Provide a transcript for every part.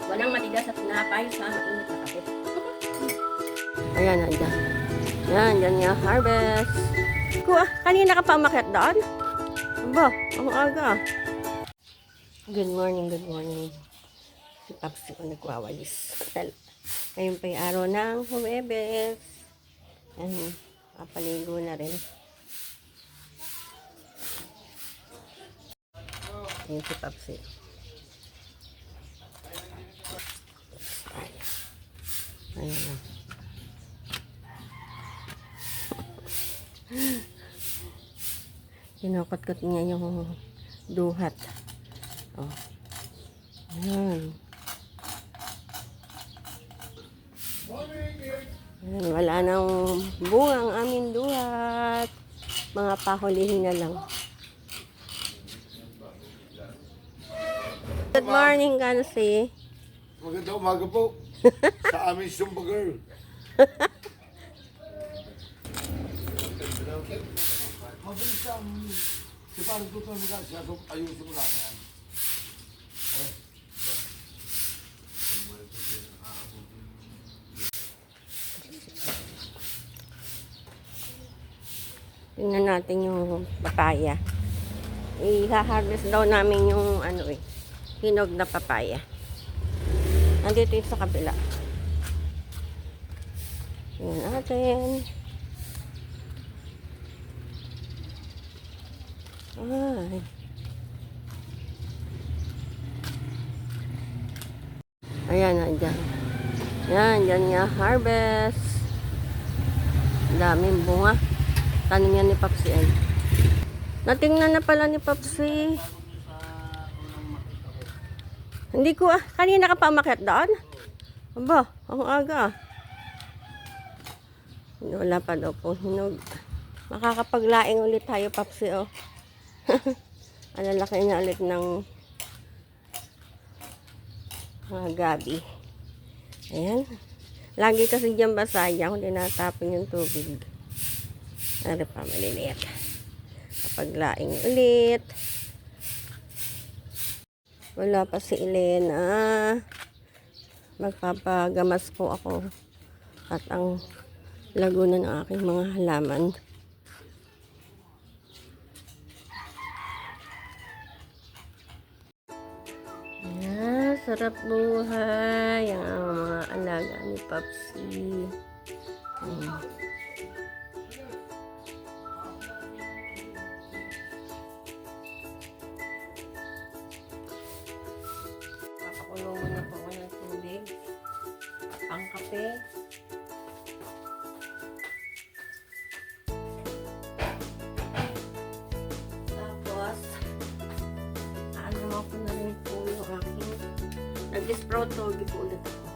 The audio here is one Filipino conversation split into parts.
Walang matigas at tinapay sa mainit na kape. Ayan, andyan. Yan, yan nga, harvest. Kanina ka pa umakyat doon? Aba, ang aga. Good morning, good morning. Si Paps ko nagwawalis. Ngayon pa yung araw ng Huwebes. Yan, kapaligo na rin. Yan si Paps. Ayan na. Kinukot-kot niya yung duhat. Oh. Ayan. Ayan. Wala nang bunga ang aming duhat. Mga pahulihin na lang. Good morning, Gansi. Magandang umaga po sa aming Zumba Girl. Mabilis ang si parang tuto mo na siya ayusin mo lang yan. Tingnan natin yung papaya. I-harvest daw namin yung hinog na papaya. Nandito yung sa kabila. Tingnan natin. Ay. Ayan, andyan. Yan, yan nga, harvest. Daming bunga. Tanim yan ni Papsi. Natingnan na pala ni Papsi. Hindi ko kanina ka pa umakyat doon? Aba, ang aga. Wala pa daw po hinog. Makakapaglaing ulit tayo, Papsi, oh. Alalaki niya ulit ng mga gabi. Ayan. Lagi kasi dyan basa yan kung tinatapon yung tubig. Ano pa, maliliit. Kapaglaing ulit. Wala pa si Elena. Magpapagamas po ako. At ang laguna ng aking mga halaman. Ayan, sarap buhay. Ang mga alaga ni Papsi. Papakulong muna po ako ng tubig. Pang kape. Tapos, ano ako na rin po yung aking nag-sprout togi po ulit ako.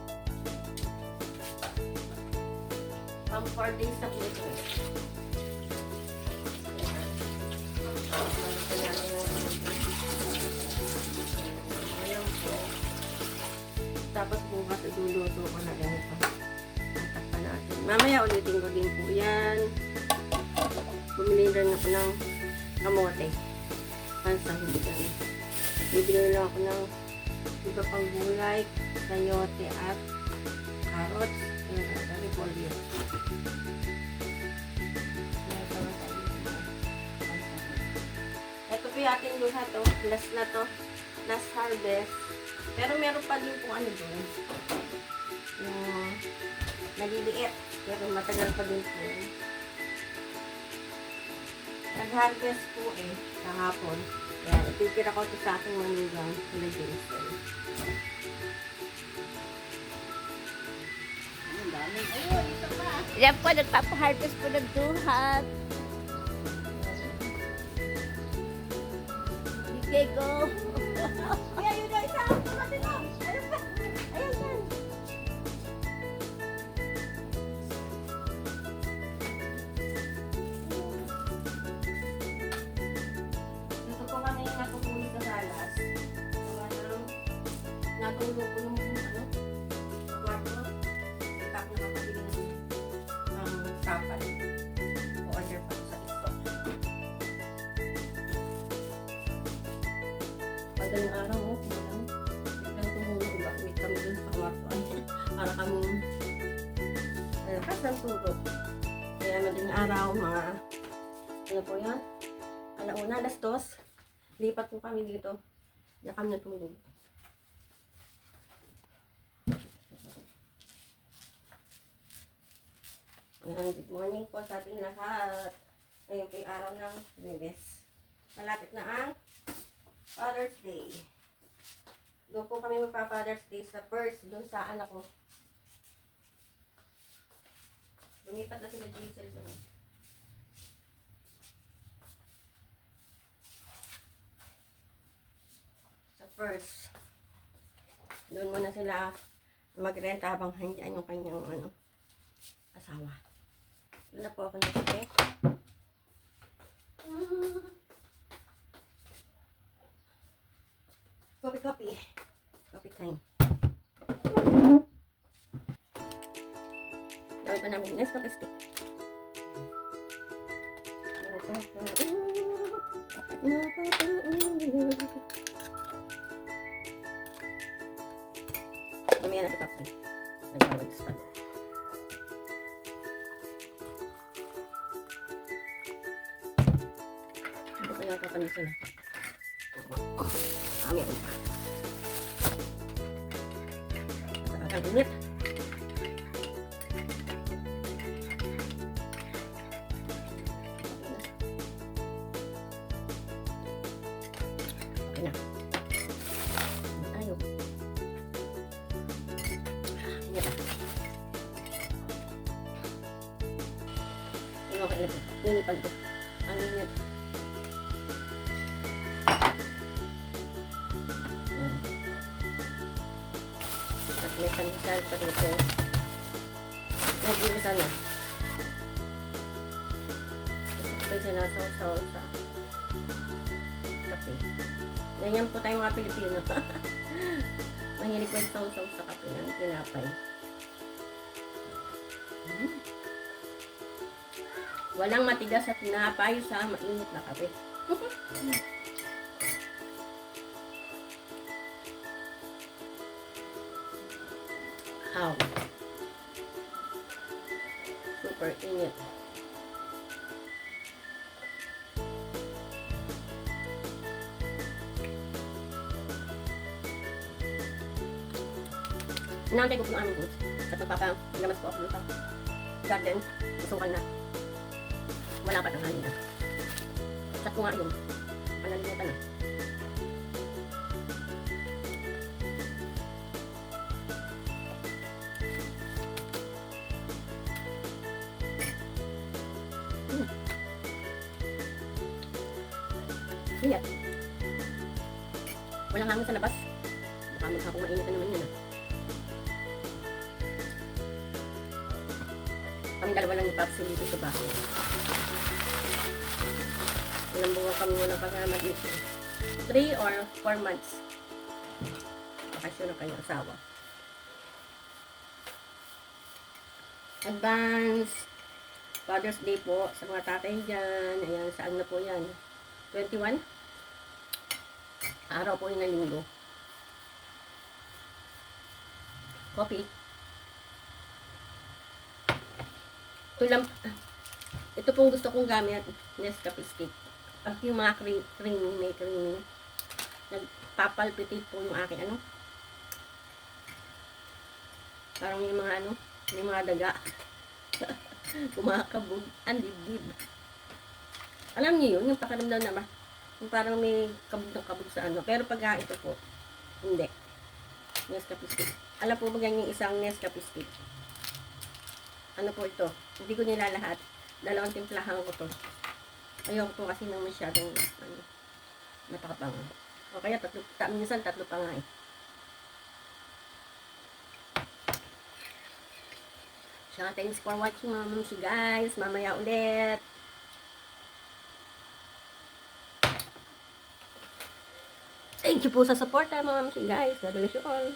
Pang 4 days na po ito. Tapos bukas iluluto ko na rin ito. Tatakpan natin. Mamaya ulitin ko din po yan. Bumili rin ako ng kamote. Pansahugan. Bibili lang ako ng iba pang gulay, sayote at carrots. Ayan, at repolyo. Ito po yung ating luha to. Last na to. Last harvest. Pero meron pa din po doon. Yung maliliit. Pero matagal pa din po. Nag-harvest po kahapon. Kaya ititira ko ito sa aking manugang sila Jason. Yan po, nagpapaharvest po ng duhat. Okay, go. Kaya yun na isa. Ayun pa. Ayun yan. Dito po kami natutuli sa salas. Natulog ko nung kwarto. Itak na kapabili ng kapal. O-order pa sa isto. Madaling araw, biglang tumulong. Bakit kami para kami malakas ng turo. Kaya madaling araw, mga ano po yan? Alauna, alas 2. Lipat po kami dito. Diyan kami natulog. Good morning po sa ating lahat. Ngayon po yung araw ng Lunes. Malapit na ang Father's Day. Doon po kami magpa-Father's Day sa first, doon sa anak ko. Lumipat na sila Giselle doon. Sa first. Doon muna sila magrenta habang handyan yung kanyang asawa. Doon na po ako nagkape. Coffee. Coffee time. Gawin pa namin Nescafe stick. Mamaya na ito coffee. Nagawad sa pala. Ito kaya kapanisa na. Meron pa. Ang init. Okay na. Tayo. Init ah. Okay na po. Ninipan ko. Ang init. May pandesal pa dito. Nag-iisa na. Pwede sinasaw-saw sa kape. Ganyan po tayo mga Pilipino. Mahilig po saw-saw sa kape ng tinapay. Walang matigas sa tinapay sa mainit na kape. How? Super init. Inaantay ko po ng aming goods at magpapalamas po ako dito sa garden. Masukal na. Wala pa tanghali na. Chat ko nga yun. Panalimutan na. Ingat. Walang hangin sa labas. Baka maghapong mainit na naman yun ah. Kami dalawa lang ipapsil dito sa bahay. Ilang buwan kami walang kasama dito. 3 or 4 months. Bakasyon ng kanyang asawa. Advance Father's Day po sa mga tatay dyan. Ayan, saan na po yan? 21? Araw po yun ng linggo. Coffee. Ito lang. Ito pong gusto kong gamit. Nescafe stick. At yung mga creamy, may creamy. Nagpapalpitate po yung aking parang yung mga yung mga daga. Kumakabog. Ang dibdib. Alam niyo yun, yung pakiramdam naman. Yung parang may kabog sa Pero pag ito po, hindi. Nescafe stick. Alam po ba yung isang Nescafe stick? Ano po ito? Hindi ko nila lahat. 2 timplahan ko to. Ayoko po kasi nang masyadong matapang. O kaya minsan 3 pa nga eh. So, thanks for watching mga mamsi guys. Mamaya ulit. Thank you po sa support mga mamsi guys. God bless you all.